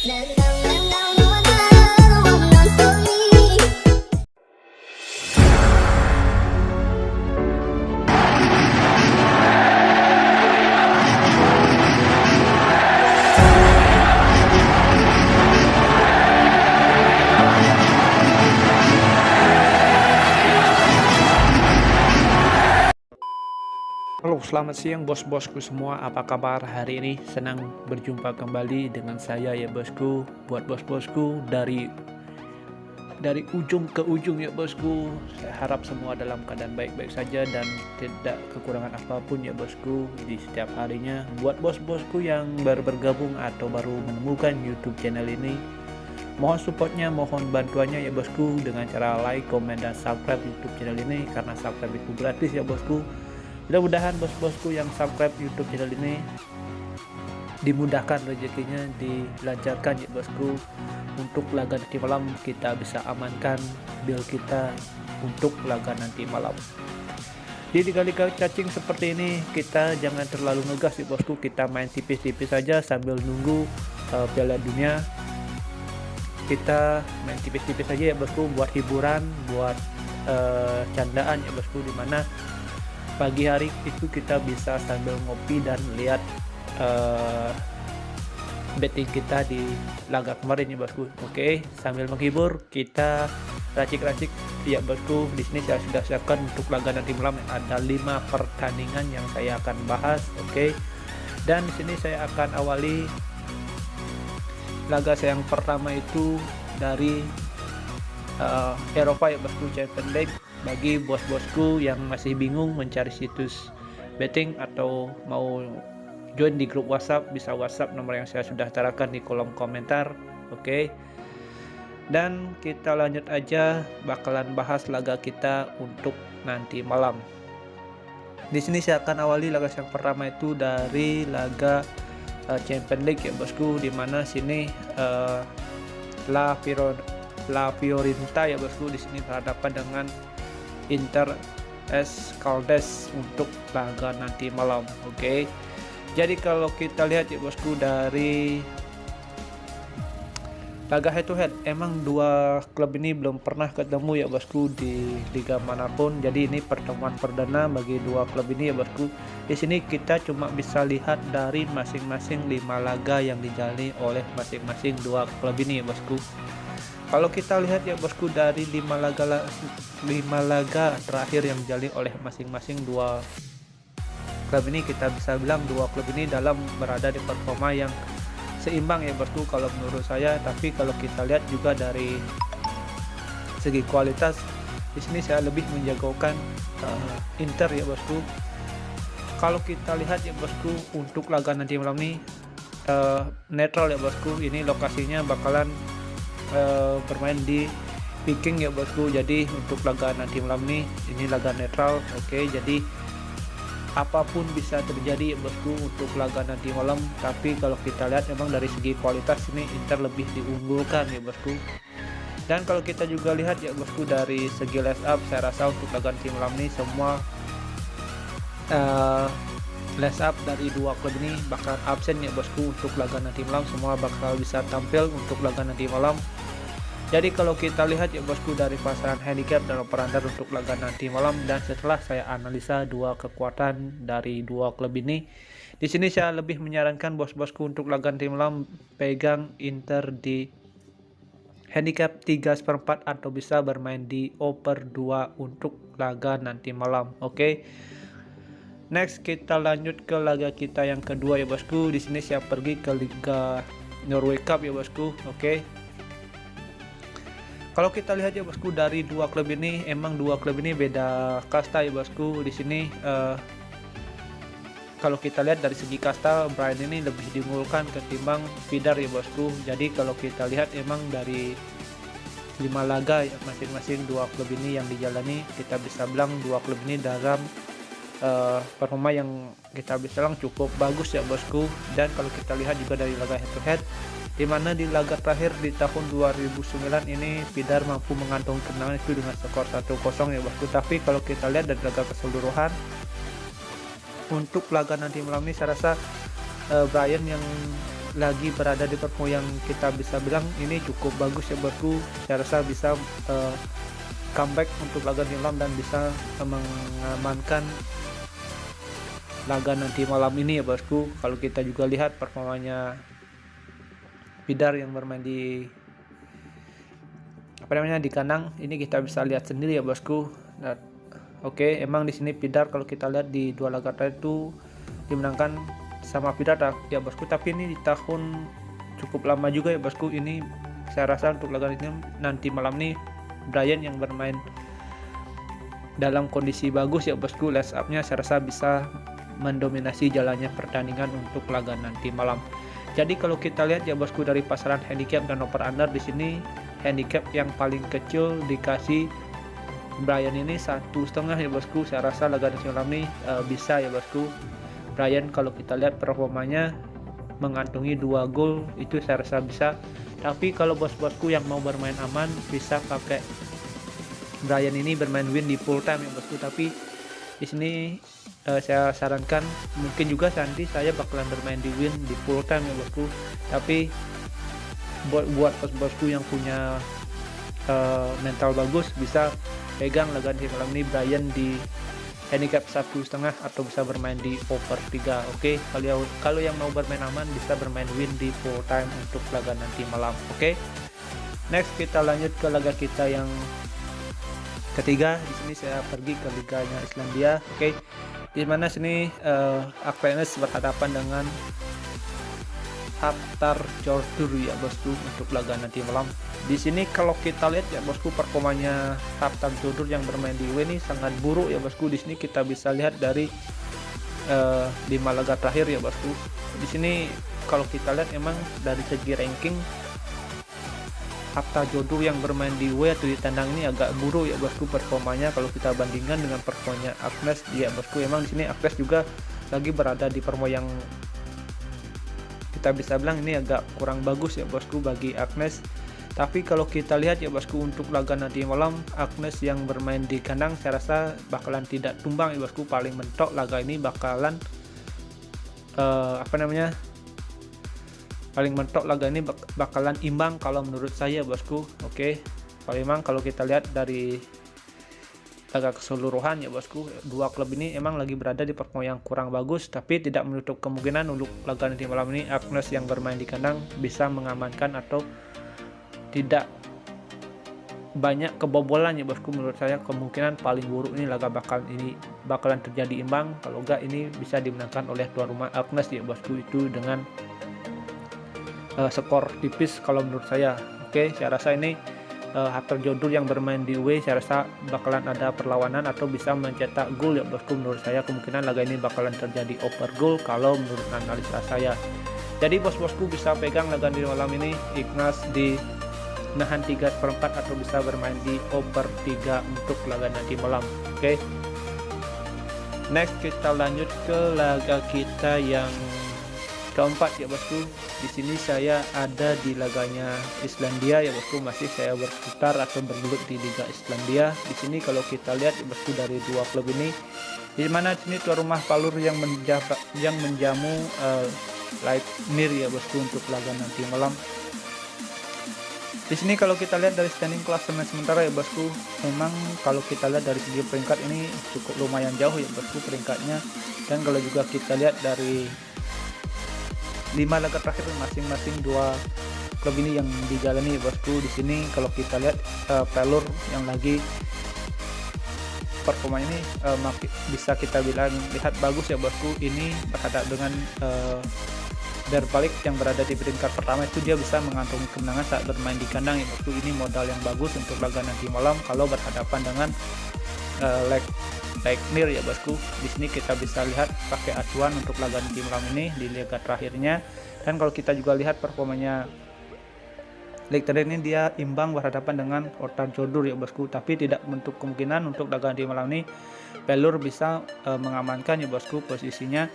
Halo, selamat siang bos-bosku semua. Apa kabar hari ini? Senang berjumpa kembali dengan saya ya bosku. Buat bos-bosku dari ujung ke ujung ya bosku. Saya harap semua dalam keadaan baik-baik saja dan tidak kekurangan apapun ya bosku di setiap harinya. Buat bos-bosku yang baru bergabung atau baru menemukan YouTube channel ini, mohon supportnya, mohon bantuannya ya bosku dengan cara like, komen, dan subscribe YouTube channel ini karena subscribe itu gratis ya bosku. Mudah-mudahan bos-bosku yang subscribe YouTube channel ini dimudahkan rezekinya, dilancarkan ya bosku. Untuk laga nanti malam kita bisa amankan bil kita untuk laga nanti malam. Di liga-liga cacing seperti ini kita jangan terlalu ngegas ya bosku. Kita main tipis-tipis saja sambil nunggu Piala Dunia. Kita main tipis-tipis saja ya bosku, buat hiburan, buat candaan ya bosku, dimana pagi hari itu kita bisa sambil ngopi dan lihat betting kita di laga kemarin ya bosku. Oke, sambil menghibur kita racik-racik ya bosku. Di sini saya sudah siapkan untuk laga nanti malam ada 5 pertandingan yang saya akan bahas. Oke, dan di sini saya akan awali laga saya yang pertama itu dari Eropa ya bosku, Champions League. Bagi bos-bosku yang masih bingung mencari situs betting atau mau join di grup WhatsApp, bisa WhatsApp nomor yang saya sudah tarakan di kolom komentar. Oke. Dan kita lanjut aja, bakalan bahas laga kita untuk nanti malam. Di sini saya akan awali laga yang pertama itu dari laga Champions League ya bosku, dimana sini La Fiorentina ya bosku di sini berhadapan dengan Inter Escaldes untuk laga nanti malam. Oke. Jadi kalau kita lihat ya bosku dari laga head to head, emang dua klub ini belum pernah ketemu ya bosku di liga manapun. Jadi ini pertemuan perdana bagi dua klub ini ya bosku. Di sini kita cuma bisa lihat dari masing-masing 5 laga yang dijalani oleh masing-masing dua klub ini ya bosku. Kalau kita lihat ya bosku dari 5 laga terakhir yang dijalani oleh masing-masing dua klub ini, kita bisa bilang dua klub ini dalam berada di performa yang seimbang ya bosku kalau menurut saya. Tapi kalau kita lihat juga dari segi kualitas, di sini saya lebih menjagokan Inter ya bosku. Kalau kita lihat ya bosku untuk laga nanti malam ini netral ya bosku. Ini lokasinya bakalan bermain di Viking ya bosku. Jadi untuk laga nanti malam ini laga netral. Oke, jadi apapun bisa terjadi ya bosku untuk laga nanti malam. Tapi kalau kita lihat memang dari segi kualitas ini Inter lebih diunggulkan ya bosku. Dan kalau kita juga lihat ya bosku dari segi line up, saya rasa untuk laga nanti malam ini semua line up dari dua klub ini bakal absen ya bosku. Untuk laga nanti malam semua bakal bisa tampil untuk laga nanti malam. Jadi kalau kita lihat ya bosku dari pasaran handicap dan operandar untuk laga nanti malam, dan setelah saya analisa dua kekuatan dari dua klub ini, di sini saya lebih menyarankan bos-bosku untuk laga nanti malam pegang Inter di handicap 3/4 atau bisa bermain di over 2 untuk laga nanti malam. Oke. Next kita lanjut ke laga kita yang kedua ya bosku. Di sini saya pergi ke Liga Norway Cup ya bosku. Oke. Kalau kita lihat ya bosku dari dua klub ini, emang dua klub ini beda kasta ya bosku. Di sini kalau kita lihat dari segi kasta, Brian ini lebih diunggulkan ketimbang Vidar ya bosku. Jadi kalau kita lihat emang dari 5 laga ya, masing-masing dua klub ini yang dijalani, kita bisa bilang dua klub ini dalam performa yang kita bisa bilang cukup bagus ya bosku. Dan kalau kita lihat juga dari laga head to head, dimana di laga terakhir di tahun 2009 ini Vidar mampu mengantongi kemenangan itu dengan skor 1-0 ya bosku. Tapi kalau kita lihat dari laga keseluruhan untuk laga nanti malam ini, saya rasa Brian yang lagi berada di performa yang kita bisa bilang ini cukup bagus ya bosku. Saya rasa bisa comeback untuk laga nanti malam dan bisa mengamankan laga nanti malam ini ya bosku. Kalau kita juga lihat performanya Pidar yang bermain di di kandang, ini kita bisa lihat sendiri ya bosku. Nah, oke, emang di sini Pidar kalau kita lihat di 2 laga terakhir itu dimenangkan sama Pidar ya bosku, tapi ini di tahun cukup lama juga ya bosku. Ini saya rasa untuk laga ini nanti malam nih Brian yang bermain dalam kondisi bagus ya bosku. Last up-nya saya rasa bisa mendominasi jalannya pertandingan untuk laga nanti malam. Jadi kalau kita lihat ya bosku dari pasaran handicap dan over under, di sini handicap yang paling kecil dikasih Brian ini 1,5 ya bosku. Saya rasa laga nanti malam ini bisa ya bosku. Brian kalau kita lihat performanya mengantungi 2 gol, itu saya rasa bisa. Tapi kalau bos-bosku yang mau bermain aman bisa pakai Brian ini bermain win di full time ya bosku. Tapi di sini saya sarankan mungkin juga nanti saya bakalan bermain di win di full time ya bosku. Tapi buat bos-bosku yang punya mental bagus bisa pegang laga nanti malam ini Brian di handicap 1,5 atau bisa bermain di over 3. Oke, kalau yang mau bermain aman bisa bermain win di full time untuk laga nanti malam. Oke. Next kita lanjut ke laga kita yang ketiga. Di sini saya pergi ke liganya Islandia. Oke. Di mana sini Akvenes berhadapan dengan Haftar Jordur ya bosku untuk laga nanti malam. Di sini kalau kita lihat ya bosku performanya Haftar Jordur yang bermain di W ini sangat buruk ya bosku. Di sini kita bisa lihat dari 5 laga terakhir ya bosku. Di sini kalau kita lihat emang dari segi ranking Haftar Jordur yang bermain di W atau di tandang ini agak buruk ya bosku performanya kalau kita bandingkan dengan performanya Agnes ya bosku. Emang di sini Agnes juga lagi berada di performa yang kita bisa bilang ini agak kurang bagus ya bosku bagi Agnes. Tapi kalau kita lihat ya bosku untuk laga nanti malam Agnes yang bermain di kandang saya rasa bakalan tidak tumbang ya bosku. Paling mentok laga ini bakalan paling mentok laga ini bakalan imbang kalau menurut saya bosku. Oke, memang kalau kita lihat dari laga keseluruhan ya bosku, 2 klub ini emang lagi berada di performa yang kurang bagus, tapi tidak menutup kemungkinan untuk laga nanti malam ini Agnes yang bermain di kandang bisa mengamankan atau tidak banyak kebobolan ya bosku. Menurut saya kemungkinan paling buruk ini laga bakalan terjadi imbang. Kalau enggak ini bisa dimenangkan oleh tuan rumah Agnes ya bosku, itu dengan skor tipis kalau menurut saya. Oke, saya rasa ini Haftar Jordur yang bermain di W saya rasa bakalan ada perlawanan atau bisa mencetak gol ya bosku. Menurut saya kemungkinan laga ini bakalan terjadi over gol kalau menurut analisa saya. Jadi bos-bosku bisa pegang laga di malam ini Ignas di nahan 3/4 atau bisa bermain di over 3 untuk laga nanti malam. Oke. Next kita lanjut ke laga kita yang keempat ya bosku. Di sini saya ada di laganya Islandia ya bosku, masih saya berputar atau bergelut di Liga Islandia. Di sini kalau kita lihat ya bosku dari 2 klub ini, di mana sini tuan rumah Valur yang menjamu Leiknir ya bosku untuk laga nanti malam. Di sini kalau kita lihat dari standing klasemen sementara ya bosku, memang kalau kita lihat dari segi peringkat ini cukup lumayan jauh ya bosku peringkatnya. Dan kalau juga kita lihat dari 5 laga terakhir masing-masing 2 klub ini yang dijalani bosku. Di sini kalau kita lihat Valur yang lagi performa ini bisa kita bilang lihat bagus ya bosku. Ini berhadap dengan Berbalik yang berada di peringkat pertama itu dia bisa mengantongi kemenangan saat bermain di kandang ya bosku. Ini modal yang bagus untuk laga nanti malam kalau berhadapan dengan Leiknir ya bosku. Di sini kita bisa lihat pakai acuan untuk laga nanti malam ini di laga terakhirnya. Dan kalau kita juga lihat performanya Leiknir ini dia imbang berhadapan dengan Haftar Jordur ya bosku. Tapi tidak menutup kemungkinan untuk laga nanti malam ini Valur bisa mengamankan ya bosku posisinya.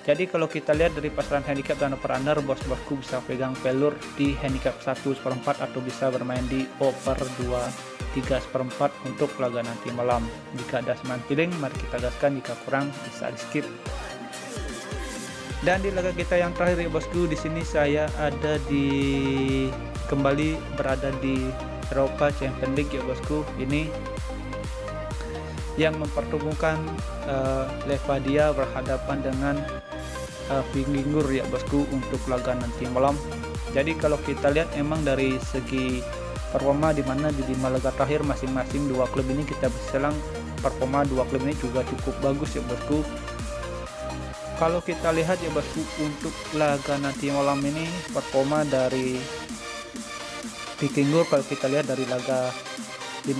Jadi kalau kita lihat dari pasaran handicap dan over under, bosku bisa pegang Valur di handicap 1/4 atau bisa bermain di over 2/3 untuk laga nanti malam. Jika ada seman feeling, mari kita gaskan. Jika kurang bisa di skip. Dan di laga kita yang terakhir ya bosku, di sini saya ada kembali berada di Eropa Champions League ya bosku. Ini yang mempertemukan Levadia berhadapan dengan Vikingur ya bosku untuk laga nanti malam. Jadi kalau kita lihat emang dari segi performa, di mana di 5 laga terakhir masing-masing dua klub ini kita berselang performa dua klub ini juga cukup bagus ya bosku. Kalau kita lihat ya bosku, untuk laga nanti malam ini performa dari Vikingur, kalau kita lihat dari 5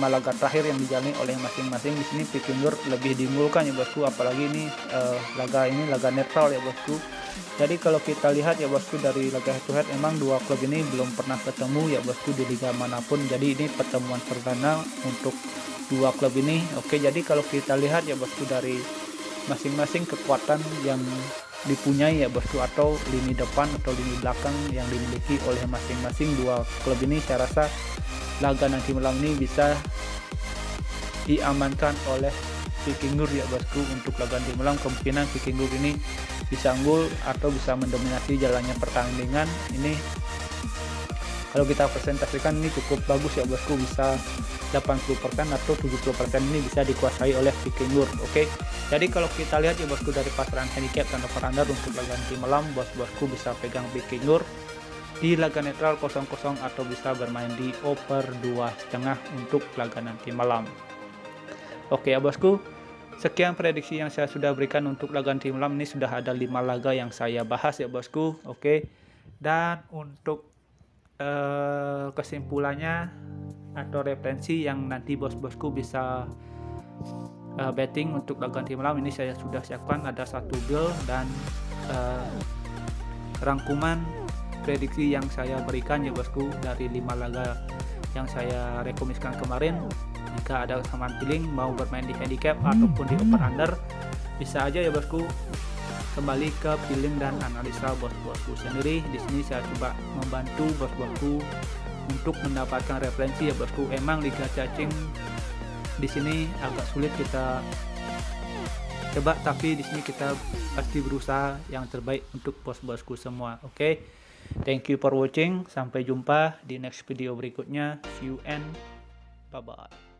laga terakhir yang dijalani oleh masing-masing, di sini Vikingur lebih diunggulkan ya bosku, apalagi ini laga netral ya bosku. Jadi kalau kita lihat ya bosku, dari laga head to head emang dua klub ini belum pernah ketemu ya bosku di liga manapun. Jadi ini pertemuan perdana untuk dua klub ini. Oke, jadi kalau kita lihat ya bosku, dari masing-masing kekuatan yang dipunyai ya bosku, atau lini depan atau lini belakang yang dimiliki oleh masing-masing dua klub ini, saya rasa laga nanti malam ini bisa diamankan oleh Vikingur ya bosku. Untuk laga nanti malam kemungkinan Vikingur ini bisa unggul atau bisa mendominasi jalannya pertandingan ini. Kalau kita presentasikan ini cukup bagus ya bosku, bisa 80% atau 70% ini bisa dikuasai oleh Vikingur. Oke, jadi kalau kita lihat ya bosku, dari pasaran handicap dan over under untuk laga nanti malam, bosku bisa pegang Vikingur di laga netral 0-0 atau bisa bermain di over 2,5 untuk laga nanti malam. Oke ya bosku, sekian prediksi yang saya sudah berikan untuk laga nanti malam. Ini sudah ada 5 laga yang saya bahas ya bosku. Oke, dan untuk kesimpulannya atau referensi yang nanti bosku bisa betting untuk laga nanti malam, ini saya sudah siapkan ada satu build dan rangkuman prediksi yang saya berikan ya bosku dari 5 laga yang saya rekomendasikan kemarin. Jika ada kesamaan feeling mau bermain di handicap ataupun di over under, bisa aja ya bosku kembali ke feeling dan analisa bosku sendiri. Di sini saya coba membantu bosku untuk mendapatkan referensi ya bosku. Emang liga cacing di sini agak sulit kita coba, tapi di sini kita pasti berusaha yang terbaik untuk bosku semua. Oke, thank you for watching. Sampai jumpa di next video berikutnya. See you and bye bye.